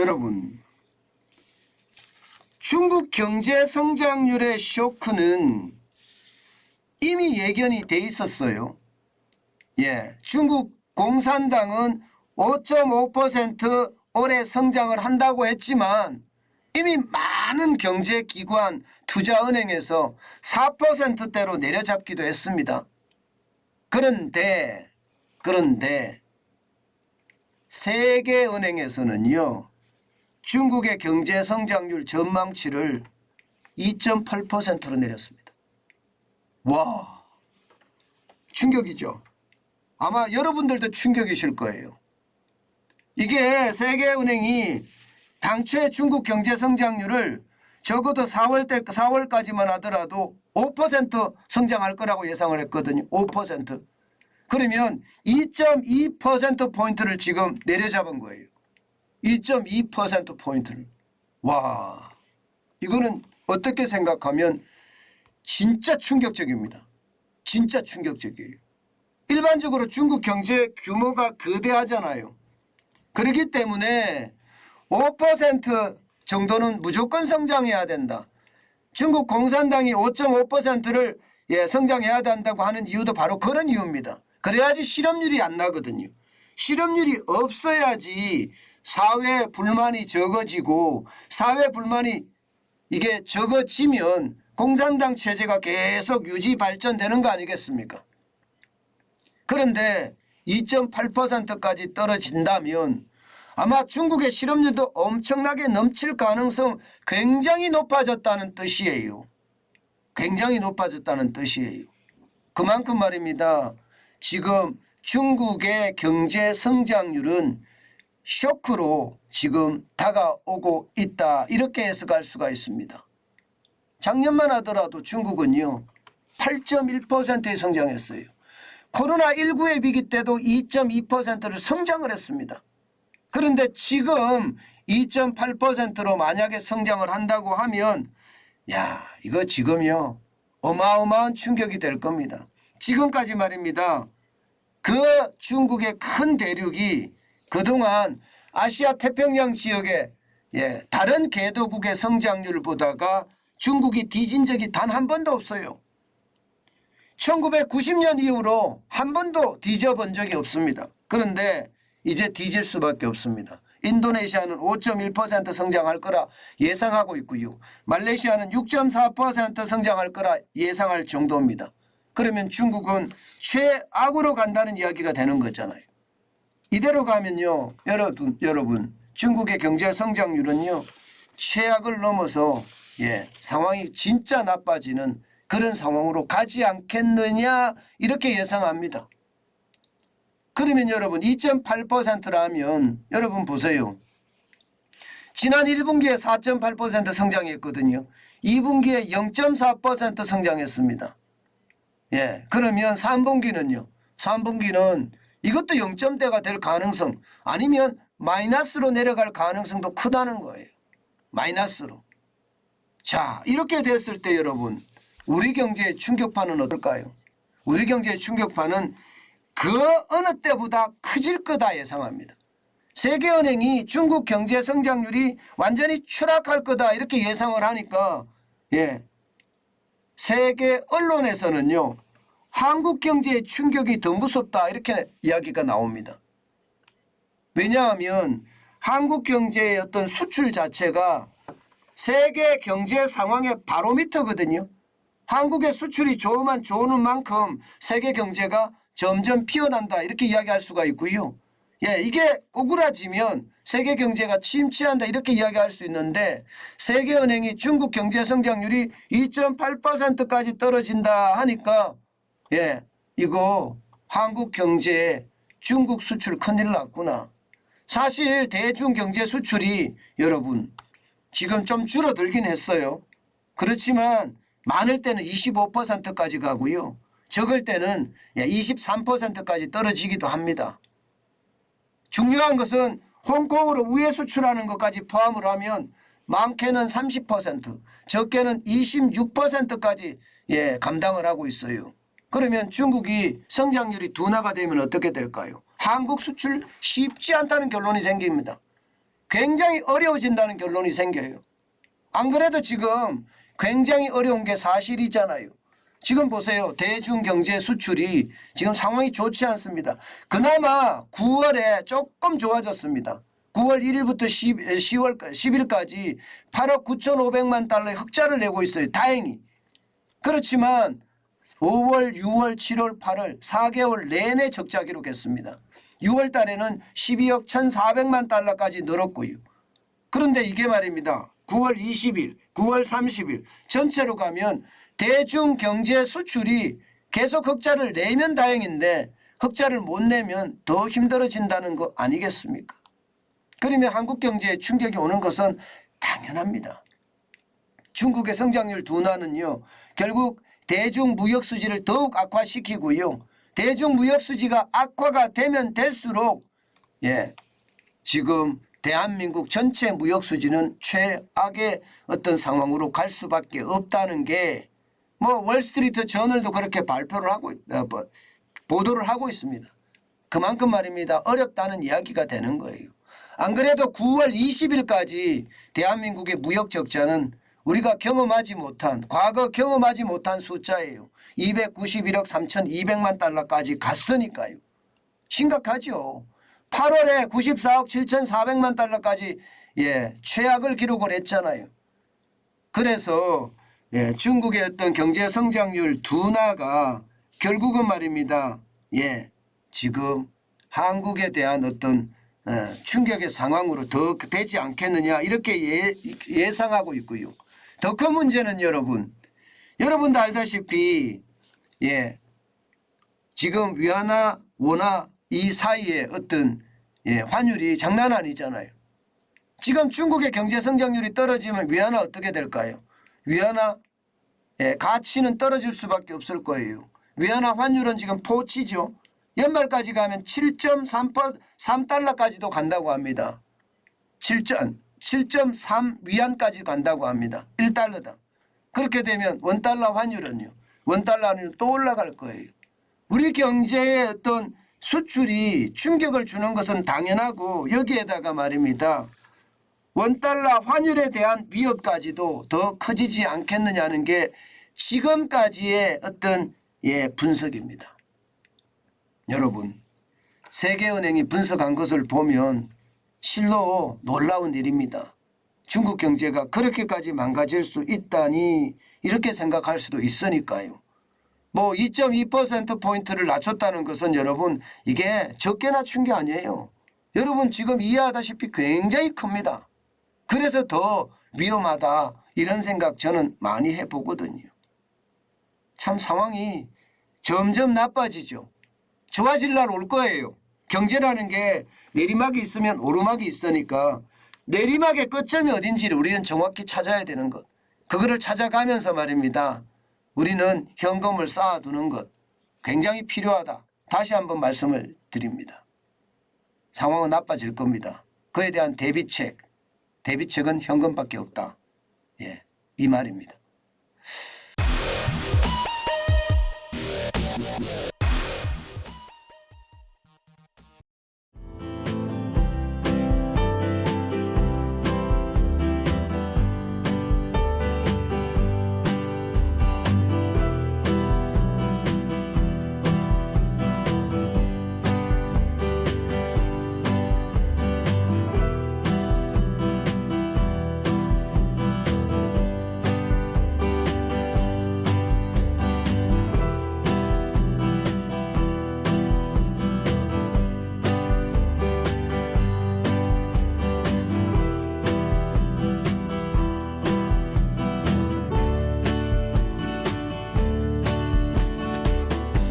여러분, 중국 경제 성장률의 쇼크는 이미 예견이 돼 있었어요. 중국 공산당은 5.5% 올해 성장을 한다고 했지만 이미 많은 경제기관, 투자은행에서 4%대로 내려잡기도 했습니다. 그런데 세계은행에서는요, 중국의 경제 성장률 전망치를 2.8%로 내렸습니다. 와, 충격이죠. 아마 여러분들도 충격이실 거예요. 이게 세계은행이 당초에 중국 경제 성장률을 적어도 4월까지만 하더라도 5% 성장할 거라고 예상을 했거든요. 5%. 그러면 2.2%포인트를 지금 내려잡은 거예요. 2.2%포인트를. 와, 이거는 어떻게 생각하면 진짜 충격적입니다. 진짜 충격적이에요. 일반적으로 중국 경제 규모가 거대하잖아요. 그렇기 때문에 5% 정도는 무조건 성장해야 된다. 중국 공산당이 5.5%를 성장해야 된다고 하는 이유도 바로 그런 이유입니다. 그래야지 실업률이 안 나거든요. 실업률이 없어야지 사회 불만이 적어지고, 사회 불만이 이게 적어지면 공산당 체제가 계속 유지 발전되는 거 아니겠습니까? 그런데 2.8%까지 떨어진다면 아마 중국의 실업률도 엄청나게 넘칠 가능성 굉장히 높아졌다는 뜻이에요. 굉장히 높아졌다는 뜻이에요. 그만큼 말입니다. 지금 중국의 경제 성장률은 쇼크로 지금 다가오고 있다. 이렇게 해석할 수가 있습니다. 작년만 하더라도 중국은요, 8.1%에 성장했어요. 코로나19의 위기 때도 2.2%를 성장을 했습니다. 그런데 지금 2.8%로 만약에 성장을 한다고 하면 이거 지금요 어마어마한 충격이 될 겁니다. 지금까지 말입니다. 그 중국의 큰 대륙이 그동안 아시아 태평양 지역의 다른 개도국의 성장률을 보다가 중국이 뒤진 적이 단 한 번도 없어요. 1990년 이후로 한 번도 뒤져본 적이 없습니다. 그런데 이제 뒤질 수밖에 없습니다. 인도네시아는 5.1% 성장할 거라 예상하고 있고요. 말레이시아는 6.4% 성장할 거라 예상할 정도입니다. 그러면 중국은 최악으로 간다는 이야기가 되는 거잖아요. 이대로 가면요, 여러분 중국의 경제 성장률은요 최악을 넘어서 상황이 진짜 나빠지는 그런 상황으로 가지 않겠느냐 이렇게 예상합니다. 그러면 여러분 2.8%라면 여러분 보세요. 지난 1분기에 4.8% 성장했거든요. 2분기에 0.4% 성장했습니다. 그러면 3분기는요. 3분기는 이것도 0점대가 될 가능성, 아니면 마이너스로 내려갈 가능성도 크다는 거예요. 마이너스로. 자, 이렇게 됐을 때 여러분, 우리 경제의 충격파는 어떨까요? 우리 경제의 충격파는 그 어느 때보다 커질 거다 예상합니다. 세계은행이 중국 경제 성장률이 완전히 추락할 거다 이렇게 예상을 하니까 세계 언론에서는요, 한국 경제의 충격이 더 무섭다 이렇게 이야기가 나옵니다. 왜냐하면 한국 경제의 어떤 수출 자체가 세계 경제 상황의 바로미터거든요. 한국의 수출이 좋으면 좋은 만큼 세계 경제가 점점 피어난다 이렇게 이야기할 수가 있고요. 이게 꼬꾸라지면 세계 경제가 침체한다 이렇게 이야기할 수 있는데, 세계은행이 중국 경제 성장률이 2.8%까지 떨어진다 하니까 이거 한국 경제에 중국 수출 큰일 났구나. 사실 대중 경제 수출이 여러분 지금 좀 줄어들긴 했어요. 그렇지만 많을 때는 25%까지 가고요. 적을 때는 23%까지 떨어지기도 합니다. 중요한 것은 홍콩으로 우회 수출하는 것까지 포함을 하면 많게는 30%, 적게는 26%까지 감당을 하고 있어요. 그러면 중국이 성장률이 둔화가 되면 어떻게 될까요? 한국 수출 쉽지 않다는 결론이 생깁니다. 굉장히 어려워진다는 결론이 생겨요. 안 그래도 지금 굉장히 어려운 게 사실이잖아요. 지금 보세요. 대중경제 수출이 지금 상황이 좋지 않습니다. 그나마 9월에 조금 좋아졌습니다. 9월 1일부터 10일까지 8억 9,500만 달러의 흑자를 내고 있어요. 다행히. 그렇지만 5월, 6월, 7월, 8월 4개월 내내 적자 기록했습니다. 6월 달에는 12억 1,400만 달러까지 늘었고요. 그런데 이게 말입니다. 9월 20일, 9월 30일 전체로 가면 대중경제 수출이 계속 흑자를 내면 다행인데 흑자를 못 내면 더 힘들어진다는 거 아니겠습니까? 그러면 한국 경제에 충격이 오는 것은 당연합니다. 중국의 성장률 둔화는요. 결국 대중무역수지를 더욱 악화시키고요. 대중무역수지가 악화가 되면 될수록 지금 대한민국 전체 무역수지는 최악의 어떤 상황으로 갈 수밖에 없다는 게 뭐 월스트리트 저널도 그렇게 발표를 하고 보도를 하고 있습니다. 그만큼 말입니다. 어렵다는 이야기가 되는 거예요. 안 그래도 9월 20일까지 대한민국의 무역 적자는 우리가 경험하지 못한 과거 경험하지 못한 숫자예요. 291억 3,200만 달러까지 갔으니까요. 심각하죠. 8월에 94억 7,400만 달러까지 최악을 기록을 했잖아요. 그래서 중국의 어떤 경제 성장률 둔화가 결국은 말입니다. 지금 한국에 대한 어떤 충격의 상황으로 더 되지 않겠느냐 이렇게 예상하고 있고요. 더 큰 문제는 여러분도 알다시피 지금 위안화 원화 이 사이에 어떤 환율이 장난 아니잖아요. 지금 중국의 경제 성장률이 떨어지면 위안화 어떻게 될까요? 위안화 가치는 떨어질 수밖에 없을 거예요. 위안화 환율은 지금 포치죠. 연말까지 가면 7.3달러까지도 간다고 합니다. 7.3 위안까지 간다고 합니다. 1달러당. 그렇게 되면 원달러 환율은요. 원달러는 또 올라갈 거예요. 우리 경제의 어떤 수출이 충격을 주는 것은 당연하고 여기에다가 말입니다. 원달러 환율에 대한 위협까지도 더 커지지 않겠느냐는 게 지금까지의 어떤 분석입니다. 여러분 세계은행이 분석한 것을 보면 실로 놀라운 일입니다. 중국 경제가 그렇게까지 망가질 수 있다니 이렇게 생각할 수도 있으니까요. 뭐 2.2%포인트를 낮췄다는 것은 여러분 이게 적게 낮춘 게 아니에요. 여러분 지금 이해하다시피 굉장히 큽니다. 그래서 더 위험하다 이런 생각 저는 많이 해보거든요. 참 상황이 점점 나빠지죠. 좋아질 날 올 거예요. 경제라는 게 내리막이 있으면 오르막이 있으니까 내리막의 끝점이 어딘지를 우리는 정확히 찾아야 되는 것. 그거를 찾아가면서 말입니다. 우리는 현금을 쌓아두는 것 굉장히 필요하다. 다시 한번 말씀을 드립니다. 상황은 나빠질 겁니다. 그에 대한 대비책은 현금밖에 없다. 이 말입니다.